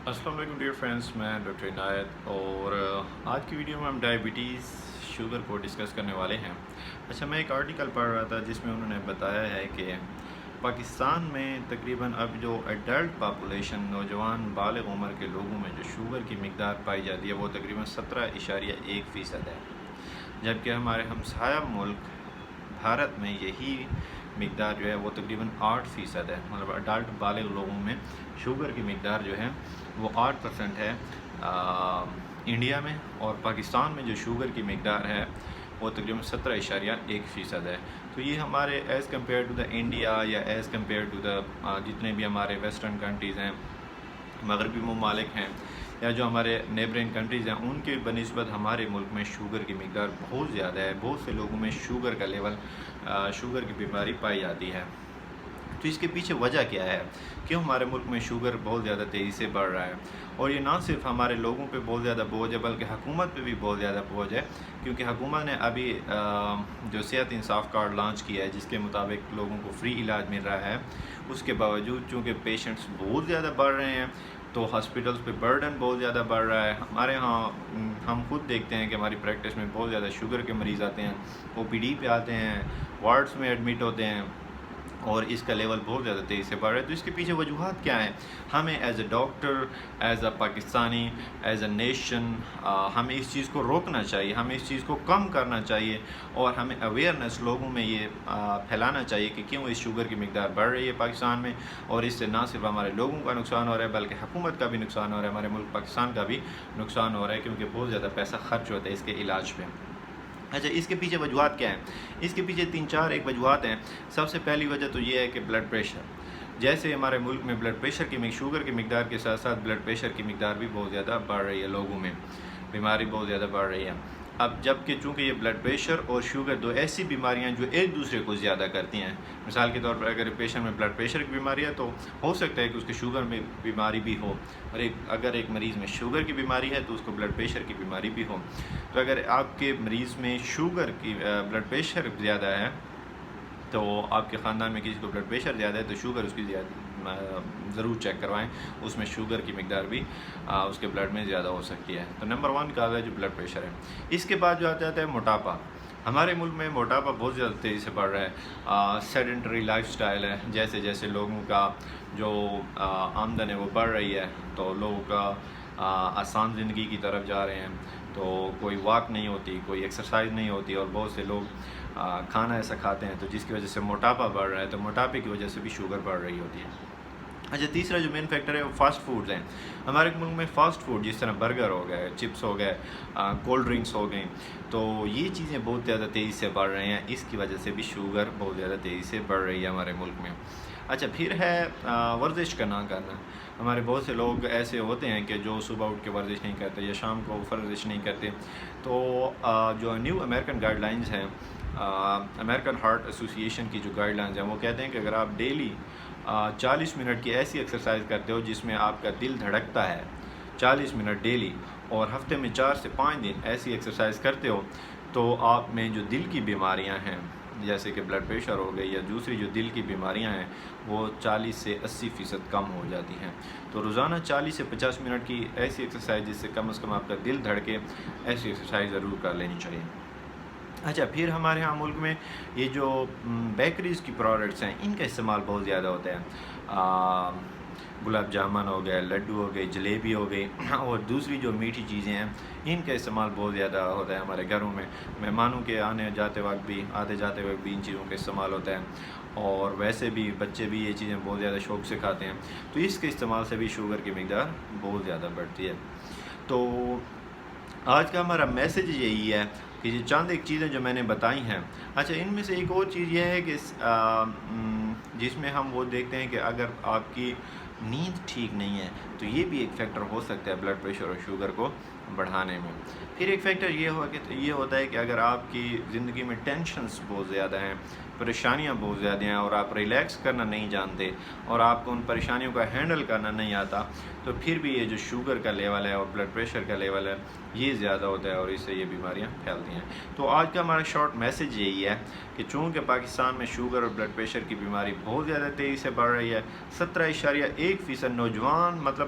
السلام علیکم dear friends, میں ڈاکٹر عنایت اور آج کی ویڈیو میں ہم ڈائبٹیز شوگر کو ڈسکس کرنے والے ہیں۔ اچھا، میں ایک آرٹیکل پڑھ رہا تھا جس میں انہوں نے بتایا ہے کہ پاکستان میں تقریباً اب جو ایڈلٹ پاپولیشن نوجوان بالغ عمر کے لوگوں میں جو شوگر کی مقدار پائی جاتی ہے وہ تقریباً 17.1% ہے، جبکہ ہمارے ہمسایہ ملک بھارت میں یہی مقدار جو ہے وہ تقریباً 8% ہے۔ مطلب اڈلٹ بالغ لوگوں میں شوگر کی مقدار جو ہے وہ 8% ہے انڈیا میں، اور پاکستان میں جو شوگر کی مقدار ہے وہ تقریباً 17.1% ہے۔ تو یہ ہمارے as compare to the India یا ایز کمپیئر ٹو دا جتنے بھی ہمارے ویسٹرن کنٹریز ہیں، مغربی ممالک ہیں، یا جو ہمارے نیبرنگ کنٹریز ہیں، ان کے بنسبت ہمارے ملک میں شوگر کی مقدار بہت زیادہ ہے۔ بہت سے لوگوں میں شوگر کا لیول شوگر کی بیماری پائی جاتی ہے۔ تو اس کے پیچھے وجہ کیا ہے؟ کیوں ہمارے ملک میں شوگر بہت زیادہ تیزی سے بڑھ رہا ہے؟ اور یہ نہ صرف ہمارے لوگوں پہ بہت زیادہ بوجھ ہے بلکہ حکومت پہ بھی بہت زیادہ بوجھ ہے، کیونکہ حکومت نے ابھی جو صحت انصاف کارڈ لانچ کیا ہے جس کے مطابق لوگوں کو فری علاج مل رہا ہے، اس کے باوجود چونکہ پیشنٹس بہت زیادہ بڑھ رہے ہیں تو ہاسپٹلس پہ برڈن بہت زیادہ بڑھ رہا ہے۔ ہمارے ہاں ہم خود دیکھتے ہیں کہ ہماری پریکٹس میں بہت زیادہ شوگر کے مریض آتے ہیں، او پی ڈی پہ آتے ہیں، وارڈس میں ایڈمٹ ہوتے ہیں، اور اس کا لیول بہت زیادہ تیزی سے بڑھ رہا ہے۔ تو اس کے پیچھے وجوہات کیا ہیں؟ ہمیں as a doctor, as a Pakistani, as a nation ہمیں اس چیز کو روکنا چاہیے، ہمیں اس چیز کو کم کرنا چاہیے، اور ہمیں اویئرنیس لوگوں میں یہ پھیلانا چاہیے کہ کیوں اس شوگر کی مقدار بڑھ رہی ہے پاکستان میں، اور اس سے نہ صرف ہمارے لوگوں کا نقصان ہو رہا ہے بلکہ حکومت کا بھی نقصان ہو رہا ہے، ہمارے ملک پاکستان کا بھی نقصان ہو رہا ہے، کیونکہ بہت زیادہ پیسہ خرچ ہوتا ہے اس کے علاج پہ۔ اچھا، اس کے پیچھے وجوہات کیا ہیں؟ اس کے پیچھے 3-4 ایک وجوہات ہیں۔ سب سے پہلی وجہ تو یہ ہے کہ بلڈ پریشر، جیسے ہمارے ملک میں بلڈ پریشر کی شوگر کی مقدار کے ساتھ ساتھ بلڈ پریشر کی مقدار بھی بہت زیادہ بڑھ رہی ہے، لوگوں میں بیماری بہت زیادہ بڑھ رہی ہے۔ اب جبکہ چونکہ یہ بلڈ پریشر اور شوگر دو ایسی بیماریاں جو ایک دوسرے کو زیادہ کرتی ہیں، مثال کے طور پر اگر پیشنٹ میں بلڈ پریشر کی بیماری ہے تو ہو سکتا ہے کہ اس کے شوگر میں بیماری بھی ہو، اور اگر ایک مریض میں شوگر کی بیماری ہے تو اس کو بلڈ پریشر کی بیماری بھی ہو۔ تو اگر آپ کے مریض میں شوگر کی بلڈ پریشر زیادہ ہے تو آپ کے خاندان میں کسی کو بلڈ پریشر زیادہ ہے تو شوگر اس کی ضرور چیک کروائیں، اس میں شوگر کی مقدار بھی اس کے بلڈ میں زیادہ ہو سکتی ہے۔ تو نمبر 1 کاز ہے جو بلڈ پریشر ہے۔ اس کے بعد جو آتا ہے موٹاپا۔ ہمارے ملک میں موٹاپا بہت زیادہ تیزی سے بڑھ رہا ہے۔ سیڈنٹری لائف سٹائل ہے، جیسے جیسے لوگوں کا جو آمدن ہے وہ بڑھ رہی ہے تو لوگوں کا آسان زندگی کی طرف جا رہے ہیں، تو کوئی واک نہیں ہوتی، کوئی ایکسرسائز نہیں ہوتی، اور بہت سے لوگ کھانا ایسا کھاتے ہیں تو جس کی وجہ سے موٹاپا بڑھ رہا ہے، تو موٹاپے کی وجہ سے بھی شوگر بڑھ رہی ہوتی ہے۔ اچھا، تیسرا جو مین فیکٹر ہے وہ فاسٹ فوڈز ہیں۔ ہمارے ملک میں فاسٹ فوڈ جس طرح برگر ہو گئے، چپس ہو گئے، کولڈ ڈرنکس ہو گئیں، تو یہ چیزیں بہت زیادہ تیزی سے بڑھ رہی ہیں، اس کی وجہ سے بھی شوگر بہت زیادہ تیزی سے بڑھ رہی ہے ہمارے ملک میں۔ اچھا، پھر ہے ورزش کا نہ کرنا۔ ہمارے بہت سے لوگ ایسے ہوتے ہیں کہ جو صبح اٹھ کے ورزش نہیں کرتے یا شام کو ورزش نہیں کرتے، تو جو نیو امریکن گائیڈ لائنز ہیں، امریکن ہارٹ ایسوسی ایشن کی جو گائیڈ لائنز ہیں، وہ کہتے ہیں کہ اگر آپ ڈیلی 40 منٹ کی ایسی ایکسرسائز کرتے ہو جس میں آپ کا دل دھڑکتا ہے 40 منٹ ڈیلی، اور ہفتے میں 4 سے 5 دن ایسی ایکسرسائز کرتے ہو، تو آپ میں جو دل کی بیماریاں ہیں جیسے کہ بلڈ پریشر ہو گئی یا دوسری جو دل کی بیماریاں ہیں وہ 40 سے 80% کم ہو جاتی ہیں۔ تو روزانہ 40 سے 50 منٹ کی ایسی ایکسرسائز جس سے کم از کم آپ کا دل دھڑکے، ایسی ایکسرسائز ضرور کر لینی چاہیے۔ اچھا، پھر ہمارے ہاں ملک میں یہ جو بیکریز کی پروڈکٹس ہیں ان کا استعمال بہت زیادہ ہوتا ہے۔ گلاب جامن ہو گئے، لڈو ہو گئے، جلیبی ہو گئی، اور دوسری جو میٹھی چیزیں ہیں ان کا استعمال بہت زیادہ ہوتا ہے ہمارے گھروں میں۔ مہمانوں کے آنے جاتے وقت بھی، آتے جاتے وقت بھی ان چیزوں کا استعمال ہوتا ہے، اور ویسے بھی بچے بھی یہ چیزیں بہت زیادہ شوق سے کھاتے ہیں، تو اس کے استعمال سے بھی شوگر کی مقدار بہت زیادہ بڑھتی ہے۔ تو آج کا ہمارا میسیج یہی ہے کہ یہ چند ایک چیزیں جو میں نے بتائی ہیں۔ اچھا، ان میں سے ایک اور چیز یہ ہے کہ جس میں ہم وہ دیکھتے ہیں کہ اگر آپ کی نیند ٹھیک نہیں ہے تو یہ بھی ایک فیکٹر ہو سکتا ہے بلڈ پریشر اور شوگر کو بڑھانے میں۔ پھر ایک فیکٹر یہ ہوتا ہے کہ اگر آپ کی زندگی میں ٹینشنز بہت زیادہ ہیں، پریشانیاں بہت زیادہ ہیں، اور آپ ریلیکس کرنا نہیں جانتے اور آپ کو ان پریشانیوں کا ہینڈل کرنا نہیں آتا، تو پھر بھی یہ جو شوگر کا لیول ہے اور بلڈ پریشر کا لیول ہے یہ زیادہ ہوتا ہے، اور اس سے یہ بیماریاں پھیلتی ہیں۔ تو آج کا ہمارا شارٹ میسیج یہی ہے کہ چونکہ پاکستان میں شوگر اور بلڈ پریشر کی بیماری بہت زیادہ تیزی سے بڑھ رہی ہے، 17.1% نوجوان، مطلب